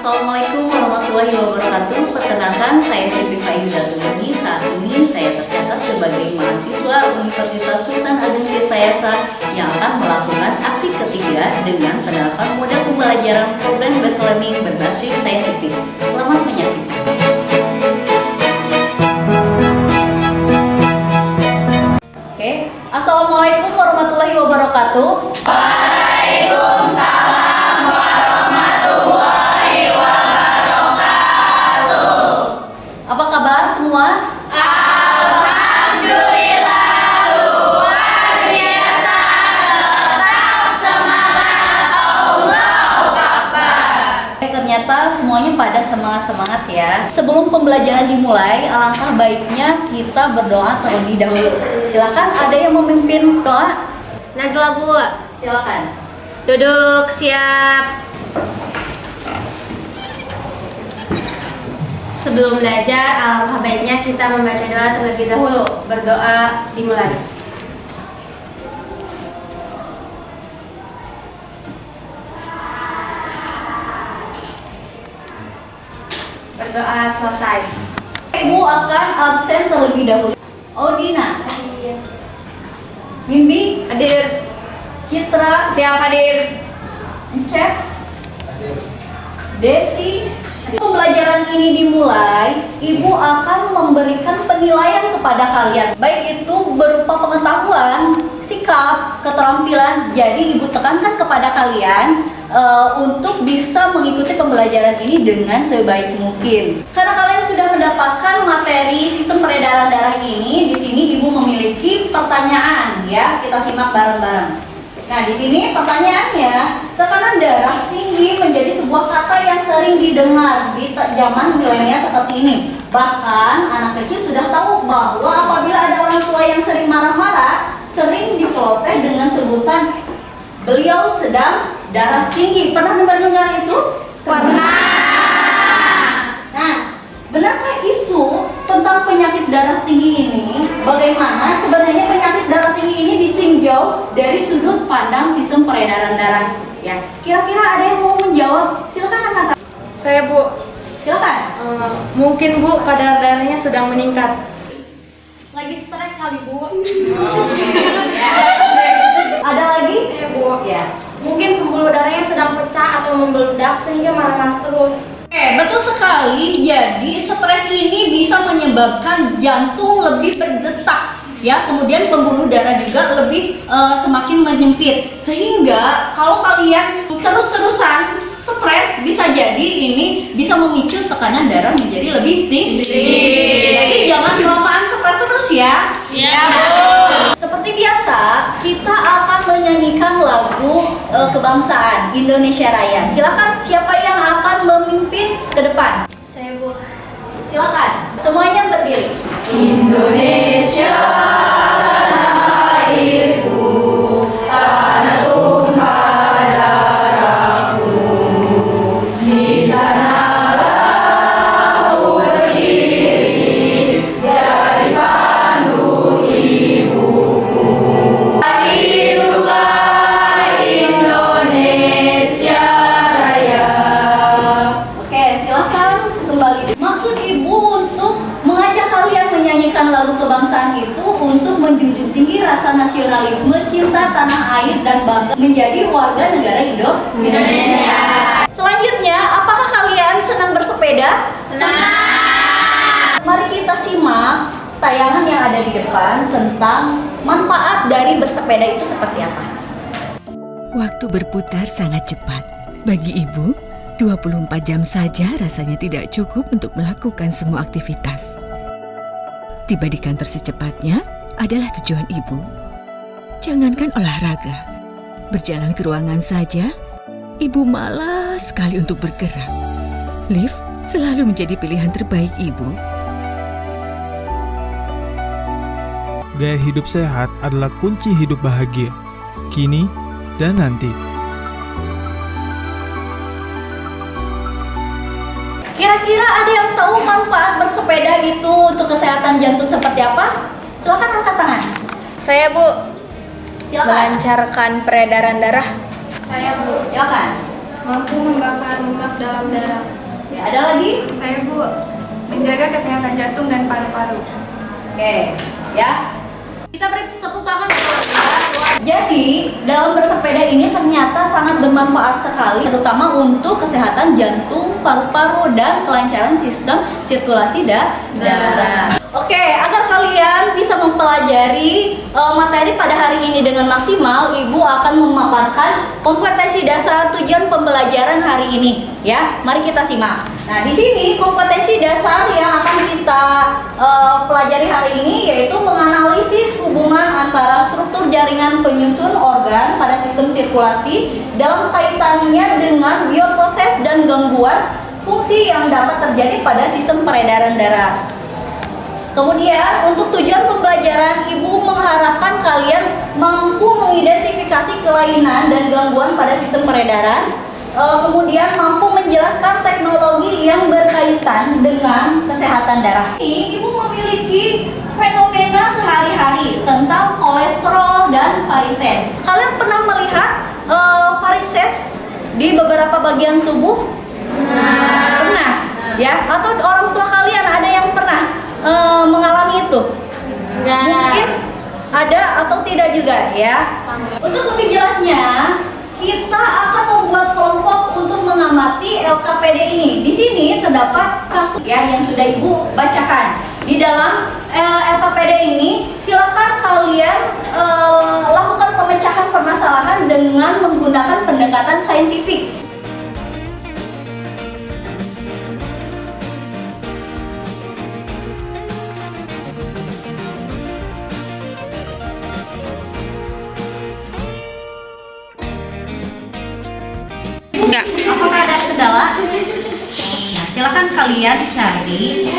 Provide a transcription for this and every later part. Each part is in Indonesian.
Assalamualaikum warahmatullahi wabarakatuh. Perkenalkan, saya Sylvi Faizatulini. Saat ini saya tercatat sebagai mahasiswa Universitas Sultan Agung Tirtayasa yang akan melakukan aksi ketiga dengan penerapan model pembelajaran problem-based learning berbasis saintifik. Selamat menyaksikan. Oke, Assalamualaikum warahmatullahi wabarakatuh. Waalaikumsalam warahmatullahi wabarakatuh. Apa kabar semua? Alhamdulillah luar biasa. Tetap semangat, Allahu Akbar. Ternyata semuanya pada semangat-semangat ya. Sebelum pembelajaran dimulai, alangkah baiknya kita berdoa terlebih dahulu. Silakan, ada yang memimpin doa? Nazla, Bu. Silakan. Duduk, siap. Sebelum belajar, alangkah baiknya kita membaca doa terlebih dahulu. Berdoa dimulai. Berdoa selesai. Ibu akan absen terlebih dahulu. Odina, Mimbi, Hadir. Citra, Siap, hadir. Encep, Desi. Pembelajaran ini dimulai, Ibu akan memberikan penilaian kepada kalian. Baik itu berupa pengetahuan, sikap, keterampilan. Jadi Ibu tekankan kepada kalian untuk bisa mengikuti pembelajaran ini dengan sebaik mungkin. Karena kalian sudah mendapatkan materi sistem peredaran darah ini, di sini Ibu memiliki pertanyaan ya. Kita simak bareng-bareng. Nah, di sini pertanyaannya, tekanan darah tinggi menjadi sebuah kata yang sering didengar di zaman milenial seperti ini. Bahkan anak kecil sudah tahu bahwa apabila ada orang tua yang sering marah-marah, sering diteloteh dengan sebutan beliau sedang darah tinggi. Pernah dengar itu? Pernah. Nah, benarkah itu tentang penyakit darah tinggi ini? Bagaimana sebenarnya penyakit darah tinggi ini ditinjau dari sudut pandang sistem peredaran darah? Ya, kira-kira ada yang mau menjawab? Silakan angkat. Saya, Bu. Silakan. Mungkin Bu kadar darahnya sedang meningkat. Lagi stres kali, Bu. Ada lagi? Bu. Ya. Mungkin pembuluh darahnya sedang pecah atau membludak sehingga marah-marah terus. Betul sekali. Jadi stres ini bisa menyebabkan jantung lebih berdetak, ya. Kemudian pembuluh darah juga lebih semakin menyempit. Sehingga kalau kalian terus-terusan stres, bisa jadi ini bisa memicu tekanan darah menjadi lebih tinggi. Jadi jangan kelamaan stres terus ya. Iya, Bu. Seperti biasa, kita akan menyanyikan lagu kebangsaan Indonesia Raya. Silakan, siapa yang akan memimpin ke depan? Saya, Bu. Silakan, semuanya berdiri. Indonesia tanah airku, tanah tumpah darahku. Di sanalah aku berdiri, jadi pandu ibuku. Hiduplah Indonesia Raya. Oke, silakan kembali. Maksud Ibu untuk mengajak kalian menyanyikan lagu kebangsaan itu untuk menjunjung tinggi rasa nasionalisme, cinta tanah air, dan bangga menjadi warga negara Indonesia. Selanjutnya, apakah kalian senang bersepeda? Senang. Mari kita simak tayangan yang ada di depan tentang manfaat dari bersepeda itu seperti apa. Waktu berputar sangat cepat. Bagi ibu, 24 jam saja rasanya tidak cukup untuk melakukan semua aktivitas. Tiba di kantor secepatnya adalah tujuan ibu. Jangankan olahraga, berjalan ke ruangan saja, ibu malas sekali untuk bergerak. Lift selalu menjadi pilihan terbaik ibu. Gaya hidup sehat adalah kunci hidup bahagia, kini dan nanti. Kira-kira ada yang tahu manfaat bersepeda itu untuk kesehatan jantung seperti apa? Silakan angkat tangan. Saya, Bu. Silakan. Melancarkan peredaran darah. Saya, Bu. Silakan. Mampu membakar lemak dalam darah. Ya, ada lagi? Saya Bu, menjaga kesehatan jantung dan paru-paru. Oke, ya. Kita beri tepuk tangan. Jadi, dalam bersepeda ini ternyata sangat bermanfaat sekali, terutama untuk kesehatan jantung, paru-paru, dan kelancaran sistem sirkulasi darah. Oke, agar kalian bisa mempelajari materi pada hari ini dengan maksimal, Ibu akan memaparkan kompetensi dasar tujuan pembelajaran hari ini. Ya, mari kita simak. Nah, di sini kompetensi dasar yang akan kita pelajari hari ini yaitu menganalisis hubungan antara struktur jaringan penyusun organ pada sistem sirkulasi dalam kaitannya dengan bioproses dan gangguan fungsi yang dapat terjadi pada sistem peredaran darah. Kemudian untuk tujuan pembelajaran, Ibu mengharapkan kalian mampu mengidentifikasi kelainan dan gangguan pada sistem peredaran, kemudian mampu menjelaskan teknologi yang berkaitan dengan kesehatan darah. Ibu memiliki fenomena sehari-hari tentang kolesterol dan varises. Kalian pernah melihat varises di beberapa bagian tubuh? Pernah, ya? Atau orang tua kalian ada yang pernah mengalami itu? Mungkin ada atau tidak juga, ya. Untuk lebih jelasnya, kita akan membuat kelompok untuk mengamati LKPD ini. Di sini terdapat kasus ya yang sudah Ibu bacakan. Di dalam LKPD ini, silakan kalian lakukan pemecahan permasalahan dengan menggunakan pendekatan saintifik. Apakah ada kendala? Nah, silakan kalian cari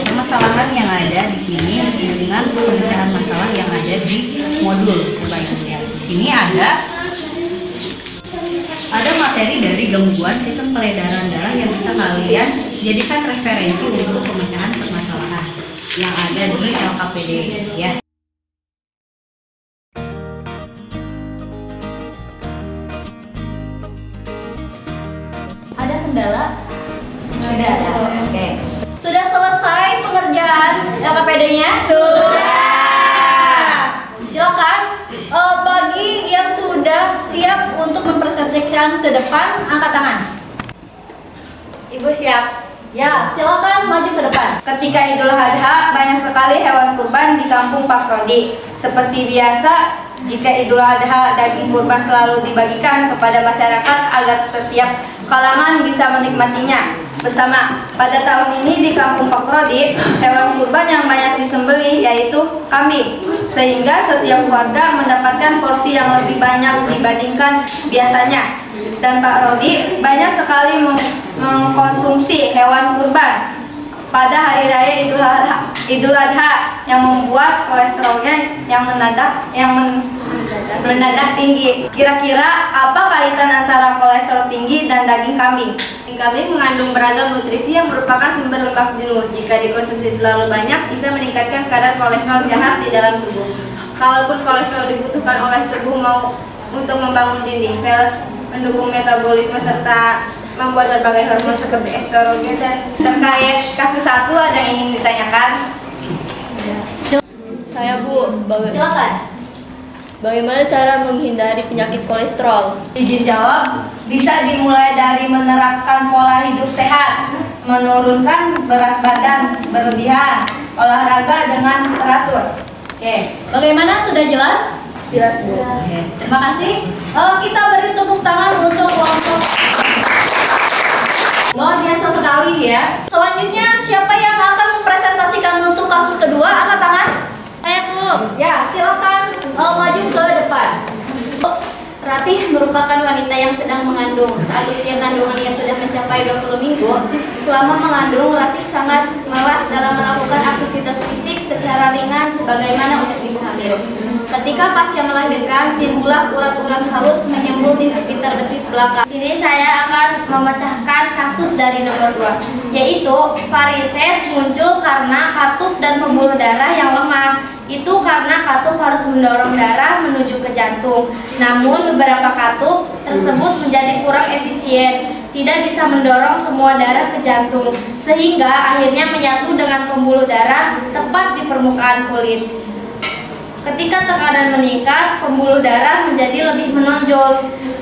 permasalahan yang ada di sini dengan pemecahan masalah yang ada di modul. Coba Ibu lihat. Di sini ada materi dari gangguan sistem peredaran darah yang bisa kalian jadikan referensi untuk pemecahan permasalahan yang ada di LKPD, ya. Ada kendala? Tidak ada. Oke. Sudah selesai pengerjaan LKPD-nya? Sudah. Silakan bagi yang sudah siap untuk mempresentasikan ke depan, angkat tangan. Ibu siap. Ya, silakan maju ke depan. Ketika Idul Adha, banyak sekali hewan kurban di kampung Pak Rodi. Seperti biasa, jika Idul Adha, daging kurban selalu dibagikan kepada masyarakat agar setiap kalangan bisa menikmatinya bersama. Pada tahun ini di kampung Pak Rodi, hewan kurban yang banyak disembelih yaitu kambing, sehingga setiap warga mendapatkan porsi yang lebih banyak dibandingkan biasanya. Dan Pak Rodi banyak sekali mengkonsumsi hewan kurban pada hari raya Idul Adha yang membuat kolesterolnya yang mendadak tinggi. Kira-kira apa kaitan antara kolesterol tinggi dan daging kambing? Daging kambing mengandung beragam nutrisi yang merupakan sumber lemak jenuh. Jika dikonsumsi terlalu banyak, bisa meningkatkan kadar kolesterol jahat di dalam tubuh. Kalaupun kolesterol dibutuhkan oleh tubuh untuk membangun dinding sel, mendukung metabolisme serta membuat berbagai hormon seperti estrogen. Terkait kasus satu, ada yang ingin ditanyakan? Saya Bu, Silakan. bagaimana cara menghindari penyakit kolesterol? Izin jawab, bisa dimulai dari menerapkan pola hidup sehat, menurunkan berat badan berlebihan, olahraga dengan teratur. Oke, bagaimana, sudah jelas? Jelas Bu. Oke, terima kasih. Kita beri tepuk tangan untuk kelompok. Luar biasa sekali ya. Selanjutnya siapa yang akan mempresentasikan untuk kasus kedua? Angkat tangan. Saya Bu. Ya, silakan maju ke depan. Ratih merupakan wanita yang sedang mengandung. Saat usia kandungannya sudah mencapai 20 minggu, selama mengandung Ratih sangat malas dalam melakukan aktivitas fisik secara ringan sebagaimana untuk ibu hamil. Ketika pasca melahirkan, timbullah urat-urat halus menyembul di sekitar betis belakang. Sini saya akan memecahkan kasus dari nomor 2, yaitu varises muncul karena katup dan pembuluh darah yang lemah. Itu karena katup harus mendorong darah menuju ke jantung. Namun beberapa katup tersebut menjadi kurang efisien, tidak bisa mendorong semua darah ke jantung, sehingga akhirnya menyatu dengan pembuluh darah tepat di permukaan kulit. Ketika tekanan meningkat, pembuluh darah menjadi lebih menonjol.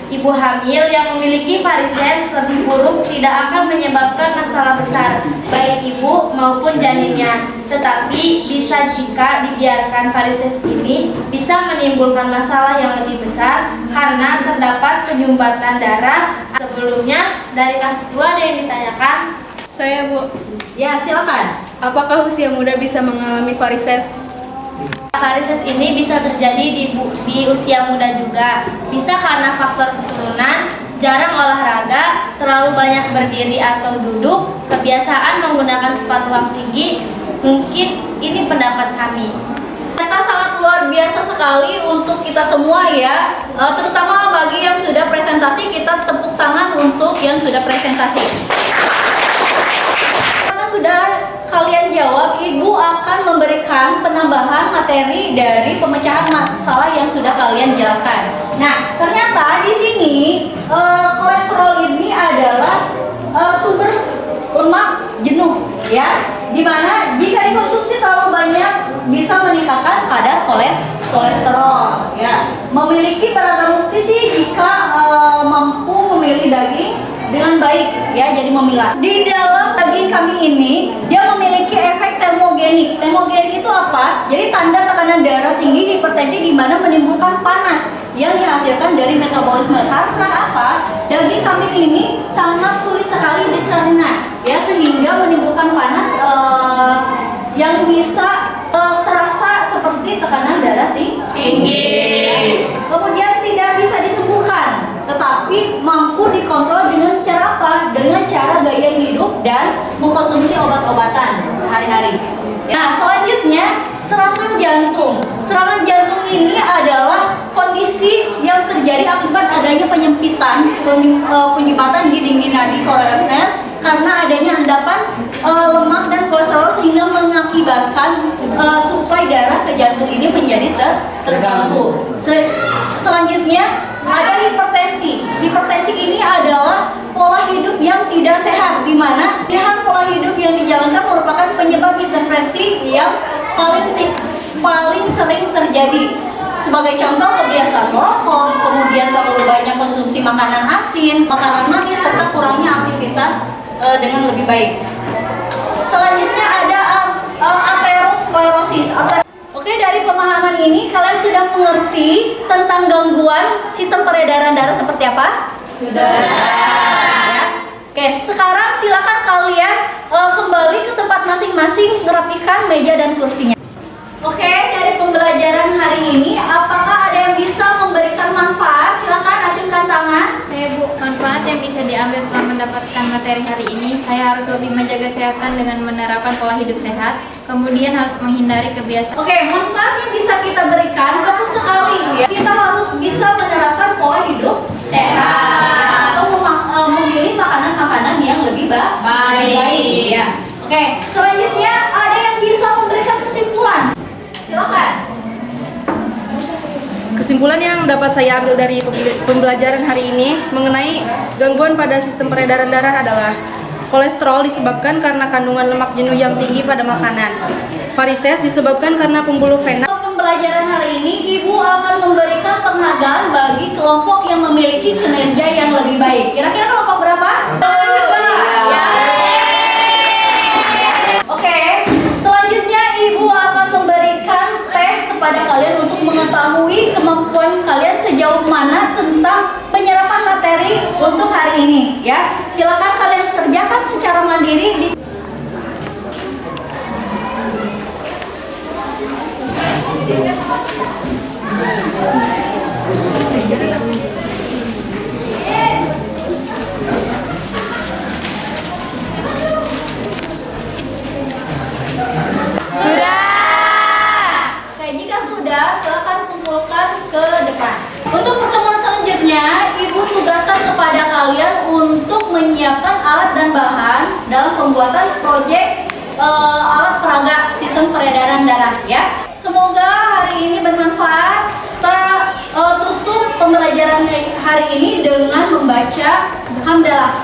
Ibu hamil yang memiliki varises lebih buruk tidak akan menyebabkan masalah besar, baik ibu maupun janinnya. Tetapi bisa jika dibiarkan varises ini bisa menimbulkan masalah yang lebih besar karena terdapat penyumbatan darah. Sebelumnya, dari kasus 2 ada yang ditanyakan. Saya, Bu. Ya, silakan. Apakah usia muda bisa mengalami varises? Varises ini bisa terjadi di usia muda juga. Bisa karena faktor keturunan, jarang olahraga, terlalu banyak berdiri atau duduk, kebiasaan menggunakan sepatu hak tinggi. Mungkin ini pendapat kami. Ternyata sangat luar biasa sekali untuk kita semua ya, terutama bagi yang sudah presentasi. Kita tepuk tangan untuk yang sudah presentasi. Karena sudah kalian jawab, Ibu akan memberikan penambahan materi dari pemecahan masalah yang sudah kalian jelaskan. Nah, ternyata di sini kolesterol ini adalah sumber lemak jenuh ya, dimana jika dikonsumsi terlalu banyak bisa meningkatkan kadar kolesterol ya. Memiliki beragam nutrisi jika mampu memilih daging dengan baik ya, jadi memilah. Di dalam daging kambing ini dia memiliki efek termogenik. Termogenik itu apa? Jadi tanda tekanan darah tinggi, hipertensi, di mana menimbulkan panas yang dihasilkan dari metabolisme. Karena apa? Daging kambing ini sangat sulit sekali dicerna ya, sehingga menimbulkan panas yang bisa terasa seperti tekanan darah tinggi. Kemudian tidak bisa disembuhkan, tetapi mampu dikontrol dengan cara apa? Dengan cara gaya hidup dan mengkonsumsi obat-obatan hari-hari. Nah, selanjutnya serangan jantung. Serangan jantung ini adalah kondisi yang terjadi akibat adanya penyempitan di dinding nadi koroner karena adanya endapan lemak dan kolesterol, sehingga mengakibatkan suplai darah ke jantung ini menjadi terganggu. Selanjutnya ada hipertensi. Hipertensi ini adalah pola hidup yang tidak sehat, di mana pilihan pola hidup yang dijalankan merupakan penyebab hipertensi yang paling sering terjadi. Sebagai contoh, kebiasaan merokok, kemudian terlalu banyak konsumsi makanan asin, makanan manis, serta kurangnya aktivitas dengan lebih baik. Selanjutnya ada aterosklerosis. Oke, dari pemahaman ini kalian sudah mengerti tentang gangguan sistem peredaran darah seperti apa? Sudah. Ya. Oke, sekarang silakan kalian kembali ke tempat masing-masing, merapikan meja dan kursinya. Oke, dari pembelajaran hari ini, apakah ada yang bisa memberikan manfaat? Silakan acungkan tangan. Saya, Bu, manfaat yang bisa diambil setelah mendapatkan materi hari ini, saya harus lebih menjaga kesehatan dengan menerapkan pola hidup sehat, kemudian harus menghindari kebiasaan. Oke, manfaat yang bisa kita berikan tentu sekali ya. Kita harus bisa menerapkan pola hidup sehat atau memilih makanan-makanan yang lebih baik ya. Oke, selanjutnya ada yang bisa memberikan kesimpulan. Silakan. Kesimpulan yang dapat saya ambil dari pembelajaran hari ini mengenai gangguan pada sistem peredaran darah adalah kolesterol disebabkan karena kandungan lemak jenuh yang tinggi pada makanan. Varises disebabkan karena pembuluh vena. Pembelajaran hari ini, Ibu akan memberikan penghargaan bagi kelompok yang memiliki kinerja yang lebih baik. Kira-kira kelompok berapa? Ya. Oke, selanjutnya Ibu akan memberikan tes kepada kalian untuk mengetahui kemampuan kalian sejauh mana tentang penyerapan materi untuk hari ini ya. Silakan kalian kerjakan secara mandiri di jika sudah, silakan kumpulkan ke depan. Untuk pertemuan selanjutnya, Ibu tugaskan kepada kalian untuk menyiapkan alat dan bahan dalam pembuatan proyek alat peraga sistem peredaran darah ya. Semoga hari ini bermanfaat. Kita tutup pembelajaran hari ini dengan membaca hamdalah.